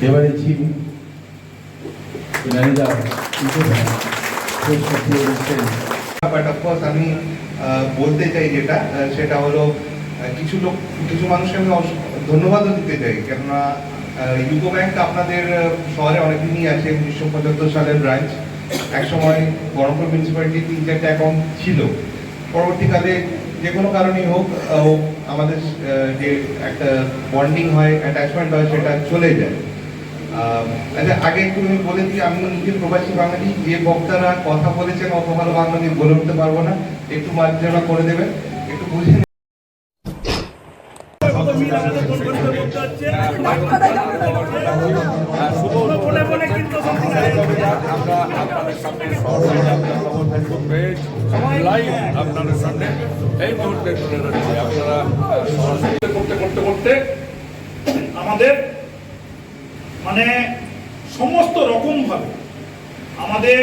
এবারে chief manager but of course আমি বলতে চাই যেটা সেটা হলো কিছু মানুষকে আমি ধন্যবাদও দিতে চাই, কেননা ইউকো ব্যাংক আপনাদের শহরে অনেকদিনই আছে, 1975 সালের ব্রাঞ্চ। একসময় বহরমপুর মিউনিসিপ্যালিটি 3-4টা অ্যাকাউন্ট ছিল, পরবর্তীকালে যে কোনো কারণেই হোক আমাদের যে একটা বন্ডিং হয়, অ্যাটাচমেন্ট হয়, সেটা চলে যায়। আচ্ছা, আগে একটু আমি বলে দিই, আমি নিজে প্রবাসী বাঙালি, যে বক্তারা কথা বলেছেন অত ভালো বাঙালি বলে উঠতে পারবো না, একটু মার্জনা করে দেবেন, একটু বুঝে আপনাদের সামনে এই মুহূর্তে তুলে ধরছি। আপনারা করতে করতে আমাদের মানে সমস্ত রকম ভাবে আমাদের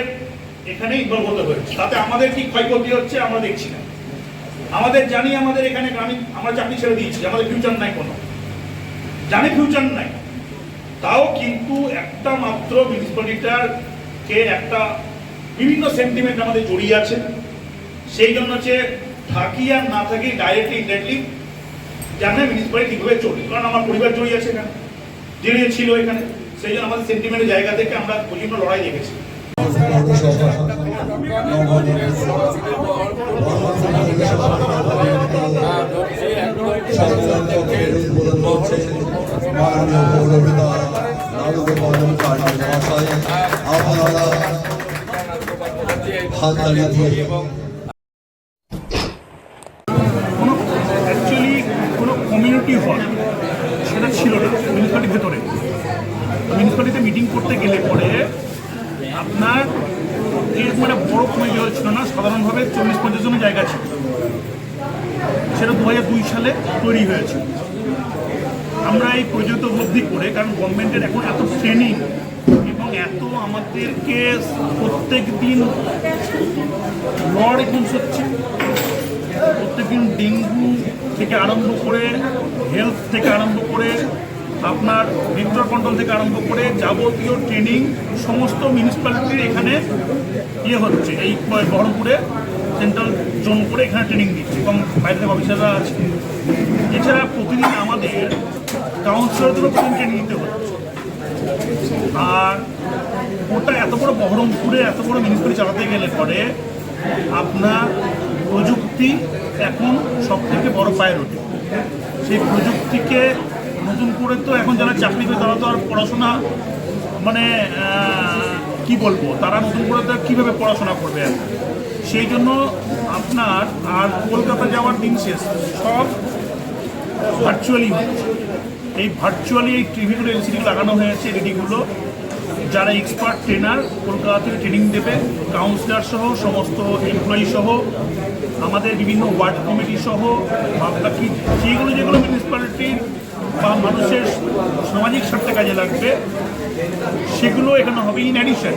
এখানে ইনভলভ হতে হয়েছে। তাতে আমাদের কি ক্ষয়ক্ষতি হচ্ছে আমরা দেখছি না। আমাদের জানি আমাদের এখানে আমরা চাকরি ছেড়ে দিয়েছি, আমাদের ফিউচার নাই, কোনো জানি ফিউচার নাই, তাও কিন্তু একটা মাত্র মিউনিসিপ্যালিটার কে একটা বিভিন্ন সেন্টিমেন্ট আমাদের জড়িয়ে আছে। সেই জন্য হচ্ছে থাকি আর না থাকি ডাইরেক্টলি ইনডাইরেক্টলি জানে মিউনিসিপ্যালিটি ঠিকভাবে চলবে, কারণ আমার পরিবার জড়িয়ে আছে এখানে, জড়িয়ে ছিল এখানে। সেই জন্য আমাদের সেন্টিমেন্টের জায়গা থেকে আমরা প্রচন্ড লড়াই দেখেছি। অ্যাকচুয়ালি কোনো কমিউনিটি হল সেটা ছিল না মিউনিসিপ্যালিটির ভেতরে। মিউনিসিপ্যালিটিতে মিটিং করতে গেলে পরে আপনার এরকম একটা বড় কমিটি হল ছিল না, সাধারণভাবে 40-50 জনের জায়গা ছিল। সেটা 2002 সালে তৈরি হয়েছে। আমরা এই প্রযুক্তি উপলব্ধি করে, কারণ গভর্নমেন্টের এখন এত ট্রেনিং এবং এত আমাদেরকে প্রত্যেক দিন রেসপন্স হচ্ছে, প্রত্যেকদিন ডেঙ্গু থেকে আরম্ভ করে, হেলথ থেকে আরম্ভ করে, আপনার ভেক্টর কন্ট্রোল থেকে আরম্ভ করে যাবতীয় ট্রেনিং সমস্ত মিউনিসিপ্যালিটির এখানে হচ্ছে। এই বহরমপুরে সেন্ট্রাল জোন করে এখানে ট্রেনিং দিচ্ছে এবং বাইরের অফিসাররা আছে। এছাড়া প্রতিদিন আমাদের কাউন্সিলরদেরও প্রতিদিন ট্রেনিং দিতে হচ্ছে। আর ওটা এত বড় বহরমপুরে এত বড় মিউনিসিপ্যালিটি চালাতে গেলে পরে আপনার প্রযুক্তি এখন সব থেকে বড় প্রায়োরিটি। সেই প্রযুক্তিকে নতুন করে তো এখন যারা চাকরি করে তারা তো আর পড়াশোনা মানে কি বলবো, তারা নতুন করে তো কীভাবে পড়াশোনা করবে এখন। সেই জন্য আপনার আর কলকাতা যাওয়ার দিন শেষ, সব ভার্চুয়ালি হচ্ছে। এই ভার্চুয়ালি এই টিভিগুলো এলসিডিগুলো লাগানো হয়েছে, এলইডিগুলো। যারা এক্সপার্ট ট্রেনার কলকাতা থেকে ট্রেনিং দেবে, কাউন্সিলর সহ সমস্ত এমপ্লয়ি সহ আমাদের বিভিন্ন ওয়ার্ড কমিটি সহ বাকি যেগুলো মিউনিসিপ্যালিটির বা মানুষের সামাজিক স্বার্থে কাজে লাগবে সেগুলো এখানে হবে। ইন অ্যাডিশন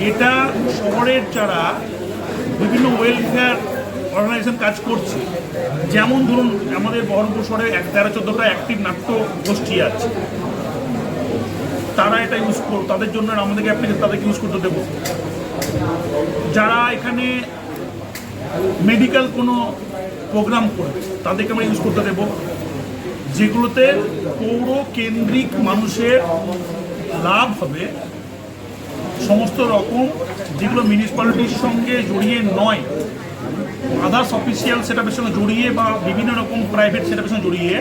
এটা শহরের যারা বিভিন্ন ওয়েলফেয়ার অর্গানাইজেশন কাজ করছে, যেমন ধরুন আমাদের বহরমপুর শহরে 13-14টা অ্যাক্টিভ নাট্য গোষ্ঠী আছে, তারা এটা ইউজ করো, তাদের জন্য আমাদেরকে অ্যাপ্লিকেশন তাদেরকে ইউজ করতে দেবো। যারা এখানে মেডিকেল কোনো প্রোগ্রাম করবে তাদেরকে আমরা ইউজ করতে দেবো, যেগুলোতে পৌর কেন্দ্রিক মানুষের লাভ হবে। সমস্ত রকম যেগুলো মিউনিসিপ্যালিটির সঙ্গে জড়িয়ে নয়, আদার্স অফিসিয়াল সেটআপের সঙ্গে জড়িয়ে বা বিভিন্ন রকম প্রাইভেট সেটআপের সঙ্গে জড়িয়ে,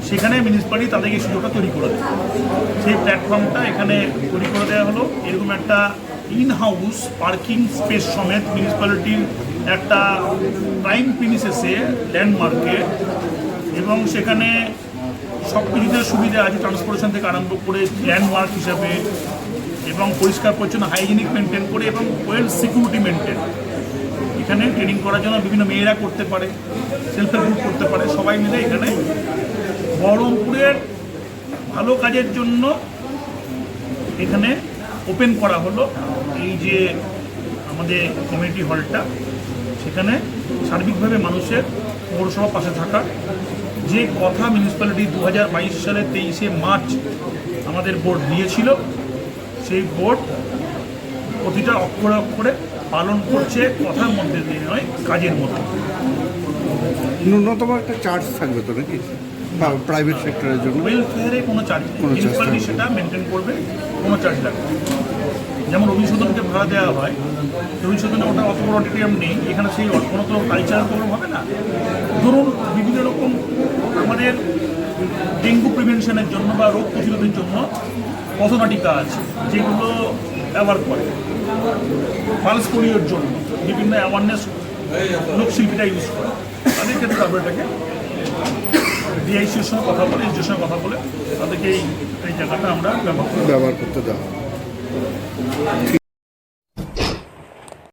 সেখানে মিউনিসিপ্যালিটি তাদেরকে সুযোগটা তৈরি করে দেয়। সেই প্ল্যাটফর্মটা এখানে তৈরি করে দেওয়া হলো। এরকম একটা ইন হাউস পার্কিং স্পেস সমেত মিউনিসিপ্যালিটির একটা প্রাইম প্রিমিসেসে ল্যান্ডমার্কে, এবং সেখানে সব কিছুতে সুবিধা আছে, ট্রান্সপোর্টেশন থেকে আরম্ভ করে ল্যান্ডমার্ক হিসাবে, এবং পরিষ্কার পরিচ্ছন্ন হাইজিনিক মেনটেন করে এবং ওয়েল সিকিউরিটি মেনটেন। এখানে ট্রেনিং করার জন্য বিভিন্ন মেয়েরা করতে পারে, সেলফ হেল্প গ্রুপ করতে পারে, সবাই মিলে এখানে বহরমপুরের ভালো কাজের জন্য এখানে ওপেন করা হলো। এই যে আমাদের কমিউনিটি হলটা, সেখানে সার্বিকভাবে মানুষের পৌরসভা পাশে থাকার যে কথা মিউনিসিপ্যালিটি 2022 সালের 23শে মার্চ আমাদের বোর্ড দিয়েছিল, সেই বোর্ড প্রতিটা অক্ষরে অক্ষরে পালন করছে, কথার মধ্যে দিয়ে নয়, কাজের মধ্যে। ন্যূনতম একটা চার্জ থাকবে তো নাকি প্রাইভেট সেক্টরের জন্য? ওয়েলফেয়ারে কোনো চার্জ নেই, কোনো charge মিউনিসিপ্যালিটি থাকবে সেটা মেনটেন করবে, কোনো চার্জ লাগবে না। যেমন অভিশোধনকে ভাড়া দেওয়া হয়, অভিশোধনে ওটা অত বড় অডিটোরিয়াম নেই, এখানে সেই কোনো তো কালচারাল প্রোগ্রাম হবে না। ধরুন বিভিন্ন রকম আমাদের ডেঙ্গু প্রিভেনশনের জন্য বা রোগ প্রতিরোধের জন্য পথনাটিকা আছে, যেগুলো ব্যবহার করে পালস পোলিওর জন্য বিভিন্ন অ্যাওয়ারনেস লোকশিল্পীরা ইউজ করে, তাদের ক্ষেত্রে আমরা এটাকে ডিআইসির সঙ্গে কথা বলে, এসডিওর সঙ্গে কথা বলে তাদেরকে এই জায়গাটা আমরা ব্যবহার করি। ব্যবহার করতে দেওয়া